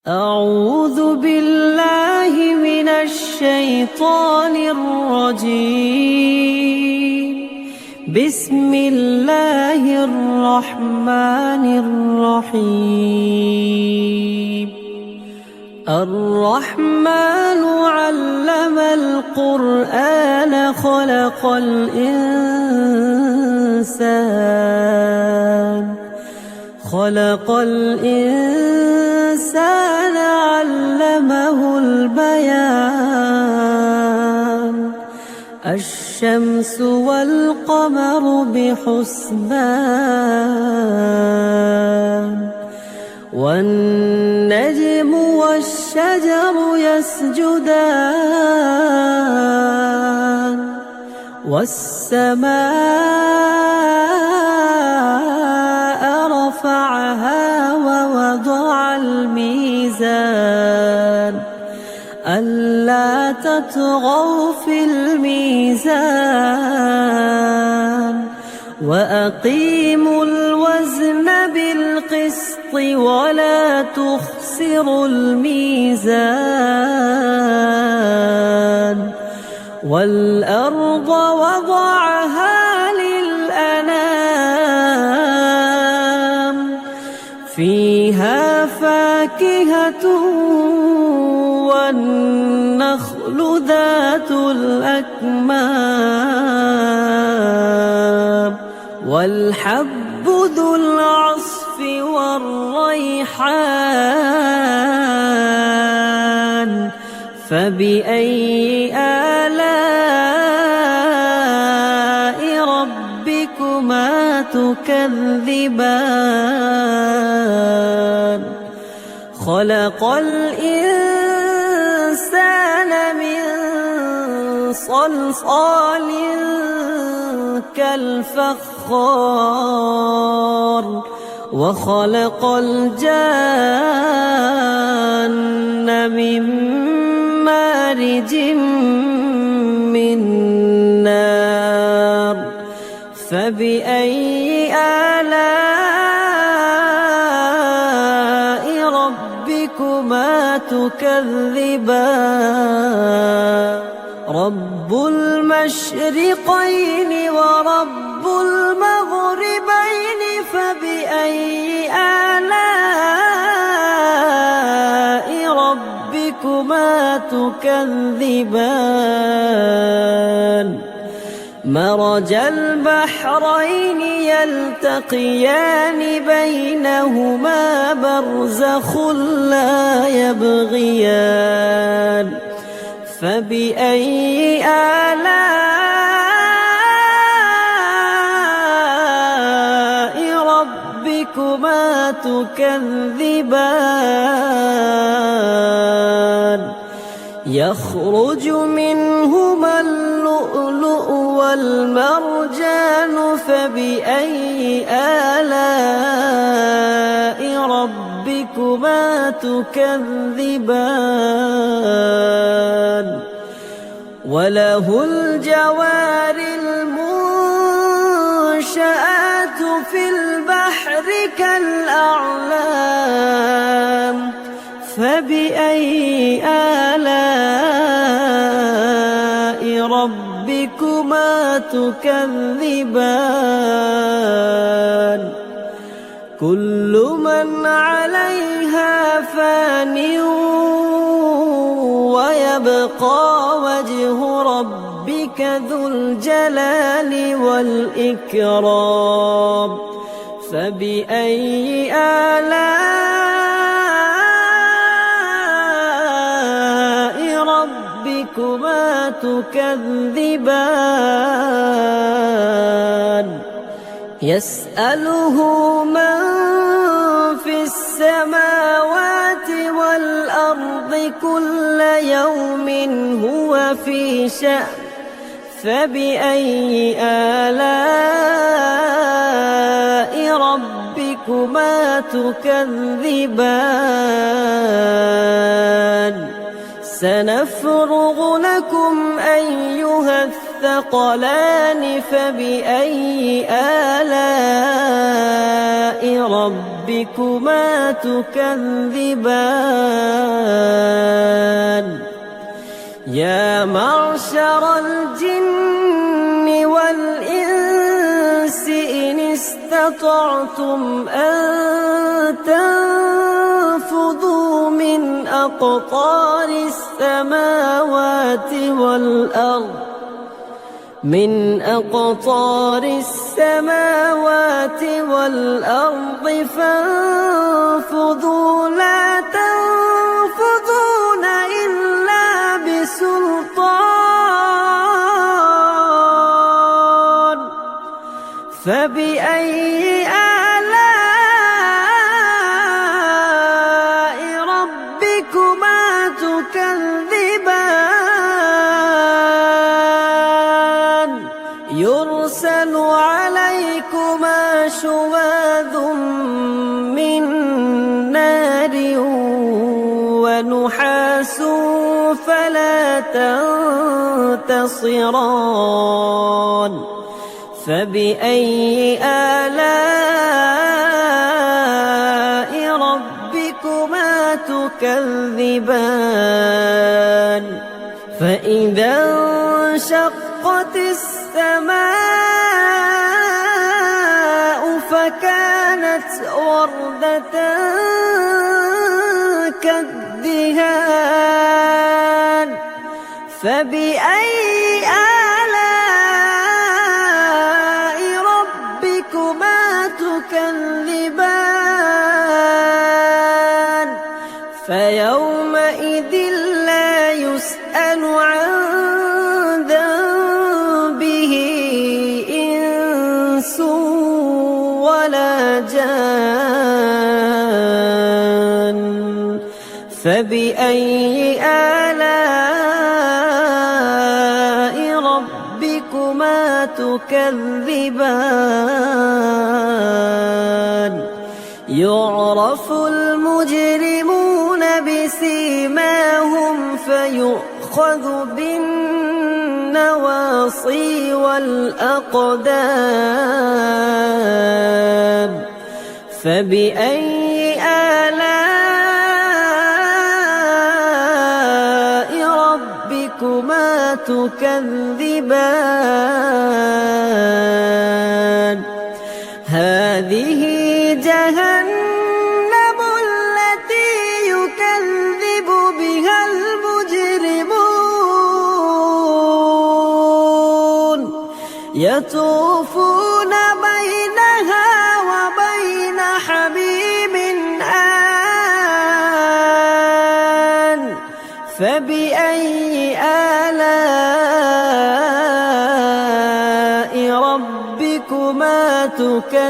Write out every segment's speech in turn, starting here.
أعوذ بالله من الشيطان الرجيم. بسم الله الرحمن الرحيم. الرحمن علم القرآن خلق الإنسان علمه البيان. الشمس والقمر بحسبان والنجم والشجر يسجدان والسماء رفعها ووضع الميزان ألا تطغوا في الميزان وأقيموا الوزن بالقسط ولا تخسروا الميزان. والأرض وضعها للأنام فيها فاكهة والنخل ذات الأكمام والحب ذو العصف والريحان. فبأي آلاء ربكما تكذبان. خلق الإنسان من صلصال كالفخار وخلق الجان من مارج من نار. فبأي آلاء ربكما تكذبان. رب المشرقين ورب المغربين فبأي آلاء ربكما تكذبان. مرج البحرين يلتقيان بينهما برزخ لا يبغيان. فبأي آلاء ربكما تكذبان. يخرج منهما اللؤلؤ والمرجان فبأي آلاء ربكما تكذبان. وله الجوار المنشآت في البحر كالأعلام. فبأي آلاء ربكما تكذبان. كل من عليها فان ويبقى وجه ربك ذو الجلال والإكرام. فبأي آلاء ربكما تكذبان. يسأله من في السماوات والأرض كل يوم هو في شأن. فبأي آلاء ربكما تكذبان. سنفرغ لكم أيها الثقلان. فبأي آلاء ربكما ربكما تكذبان يا معشر الجن والإنس إن استطعتم أن تنفذوا من أقطار السماوات والأرض فانفذوا لا تنفذون إلا بسلطان فبأي آلاء ربكما تكذبان يرسل عليكما شواظ من نار ونحاس فلا تنتصران فبأي آلاء ربكما تكذبان فإذا انشقت السماء فكانت وردة كالدهان فبأي آلاء ربكما تكذبان فيومئذ لا يسأل عن ذنبه إنس ولا جان فبأي آلاء ربكما تكذبان يعرف المجرمون بسيماهم فيؤخذ بالنواصي والأقدام فبأي آلاء ربكما تكذبان هذه جهنم التي يكذب بها المجرمون يطوفون بينها وبين حميم آن فبأي آلاء ربكما تكذبان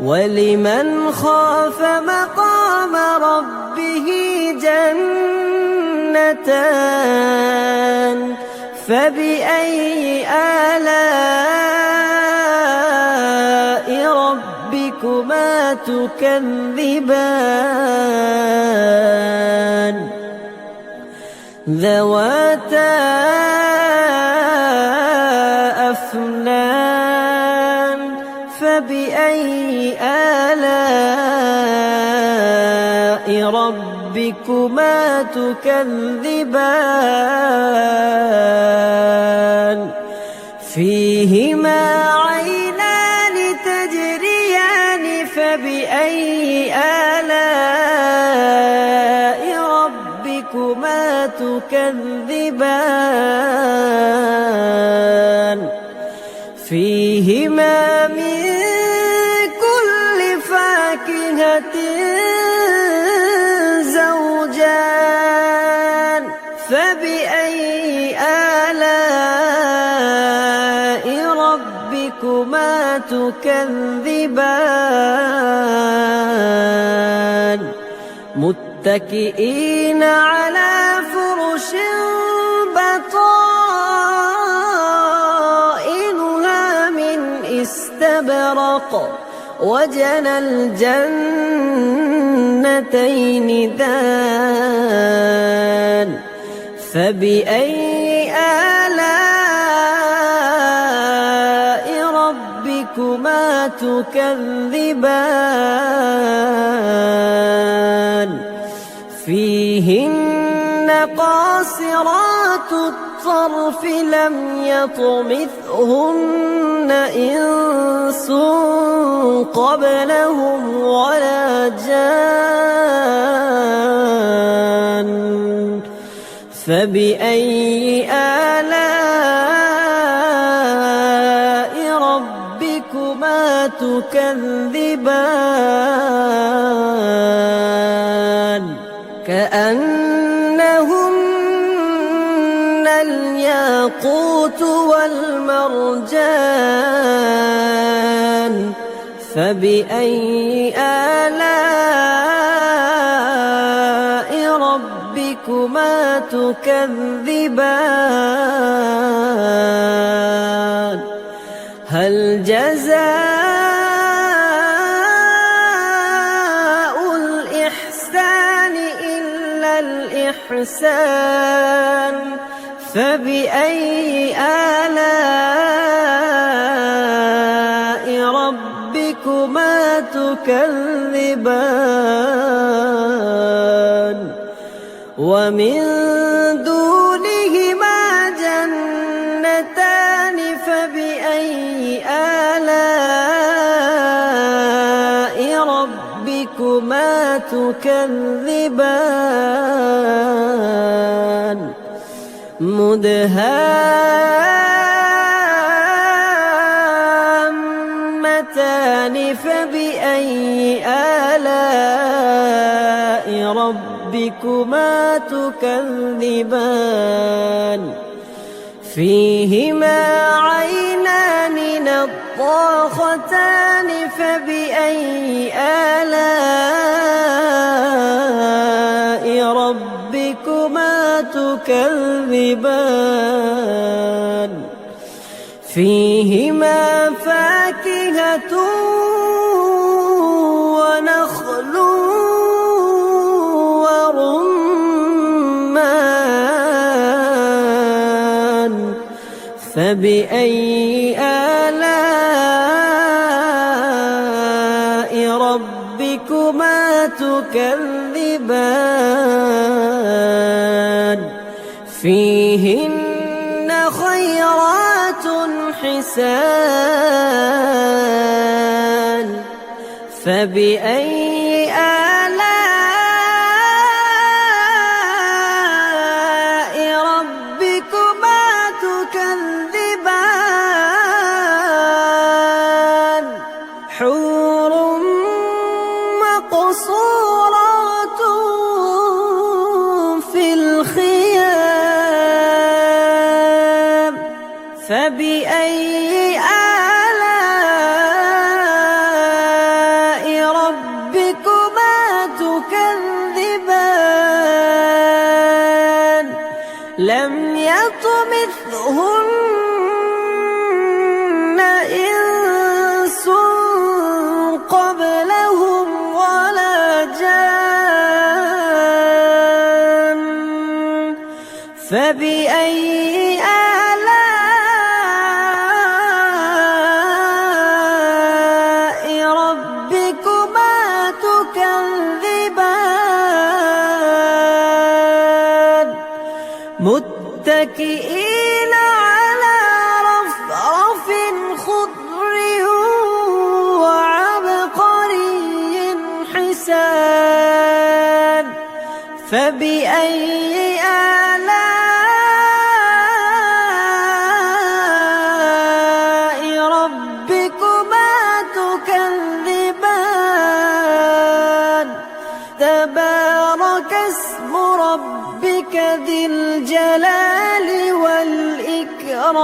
ولمن خاف مقام ربه جنتان فبأي آلاء ربكما تكذبان ذواتا أفنان فبأي آلاء ربكما تكذبان فيهما عينان تجريان فبأي آلاء ربكما تكذبان فيهما من كل فاكهة زوجان فبأي آلاء ربكما تكذبان متكئين على فرش بطائنها من استبرق وجنى الجنتين دان فبأي آلاء ربكما تكذبان فيهن قاصرات الطرف لم يطمثهن إنس قبلهم ولا جان فبأي آلاء ربكما تكذبان كأنهن الياقوت والمرجان فبأي آلاء ربكما تكذبان هل جزاء الإحسان إلا الإحسان فبأي آلاء ربكما تكذبان ومن دونهما جنتان فبأي آلاء ربكما تكذبان مدهامتان فبأي آلاء ربكما تكذبان فيهما عينان نضاختان فبأي آلاء ربكما تكذبان فيهما فاكهة ونخل ورمان فبأي آلاء ربكما تكذبان فيهن خيرات حسان فبأي آلاء ربكما تكذبان حور مقصورات في الخيام فبأي آلاء ربكما تكذبان لم يطمثهن إنس قبلهم ولا جان فبأي آلاء ربكما تكذبان متكئين على رفرف خضر وعبقري حسان فبأي آلاء ربكما تكذبان تبارك اسم ربك ذي الجلال والإكرام